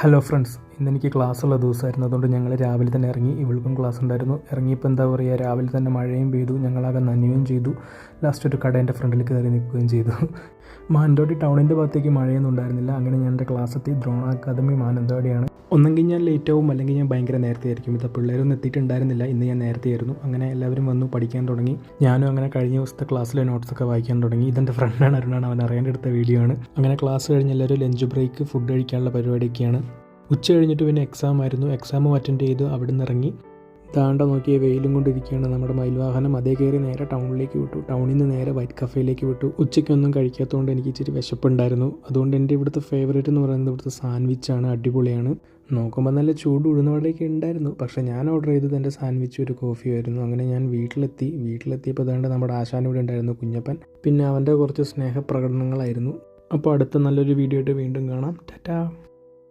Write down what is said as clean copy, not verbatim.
Hello friends, ഇന്നെനിക്ക് ക്ലാസ്സുള്ള ദിവസമായിരുന്നു. അതുകൊണ്ട് ഞങ്ങൾ രാവിലെ തന്നെ ഇറങ്ങി. ഇവൾക്കും ക്ലാസ് ഉണ്ടായിരുന്നു. ഇറങ്ങിയപ്പോൾ എന്താ പറയുക, രാവിലെ തന്നെ മഴയും പെയ്തു, ഞങ്ങളാകെ നനയുകയും ചെയ്തു. ലാസ്റ്റ് ഒരു കടേൻ്റെ ഫ്രണ്ടിൽ കയറി നിൽക്കുകയും ചെയ്തു. മാനന്തവാടി ടൗണിൻ്റെ ഭാഗത്തേക്ക് മഴയൊന്നും ഉണ്ടായിരുന്നില്ല. അങ്ങനെ ഞാൻ എൻ്റെ ക്ലാസ് എത്തി. ദ്രോണ അക്കാദമി മാനന്തവാടിയാണ്. ഒന്നെങ്കിൽ ഞാൻ ലേറ്റ് ആവും, അല്ലെങ്കിൽ ഞാൻ ഭയങ്കര നേരത്തെ ആയിരിക്കും. ഇത് പിള്ളേരൊന്നും എത്തിയിട്ടുണ്ടായിരുന്നില്ല. ഇന്ന് ഞാൻ നേരത്തെ ആയിരുന്നു. അങ്ങനെ എല്ലാവരും വന്നു പഠിക്കാൻ തുടങ്ങി. ഞാനും അങ്ങനെ കഴിഞ്ഞ ദിവസത്തെ ക്ലാസ്സിലെ നോട്ട്സൊക്കെ വായിക്കാൻ തുടങ്ങി. ഇതെൻ്റെ ഫ്രണ്ടാണ് അരുണാണ്, അവൻ അറിയേണ്ടെടുത്ത വീഡിയോ ആണ്. അങ്ങനെ ക്ലാസ് കഴിഞ്ഞ് എല്ലാവരും ലഞ്ച് ബ്രേക്ക്, ഫുഡ് കഴിക്കാനുള്ള പരിപാടിയൊക്കെയാണ്. ഉച്ച കഴിഞ്ഞിട്ട് പിന്നെ എക്സാം ആയിരുന്നു. എക്സാമും അറ്റൻഡ് ചെയ്തു. അവിടെ നിന്ന് ഇറങ്ങി താണ്ട നോക്കിയ വെയിലും കൊണ്ടിരിക്കുകയാണ് നമ്മുടെ മയിൽവാഹനം. അതേ കയറി നേരെ ടൗണിലേക്ക് വിട്ടു. ടൗണിൽ നിന്ന് നേരെ വൈറ്റ് കഫേയിലേക്ക് വിട്ടു. ഉച്ചയ്ക്കൊന്നും കഴിക്കാത്തതുകൊണ്ട് എനിക്ക് ഇച്ചിരി വിശപ്പുണ്ടായിരുന്നു. അതുകൊണ്ട് എൻ്റെ ഇവിടുത്തെ ഫേവറേറ്റ് എന്ന് പറയുന്നത് ഇവിടുത്തെ സാൻഡ്വിച്ചാണ്. അടിപൊളിയാണ്. നോക്കുമ്പോൾ നല്ല ചൂട് ഉഴുന്നവടയൊക്കെ ഉണ്ടായിരുന്നു. പക്ഷേ ഞാൻ ഓർഡർ ചെയ്തത് എൻ്റെ സാൻഡ്വിച്ച് ഒരു കോഫിയായിരുന്നു. അങ്ങനെ ഞാൻ വീട്ടിലെത്തിയപ്പോൾ അതുകൊണ്ട് നമ്മുടെ ആശാനിവിടെ ഉണ്ടായിരുന്നു, കുഞ്ഞപ്പൻ. പിന്നെ അവൻ്റെ കുറച്ച് സ്നേഹപ്രകടനങ്ങളായിരുന്നു. അപ്പോൾ അടുത്ത നല്ലൊരു വീഡിയോ ആയിട്ട് വീണ്ടും കാണാം. ടാറ്റാ.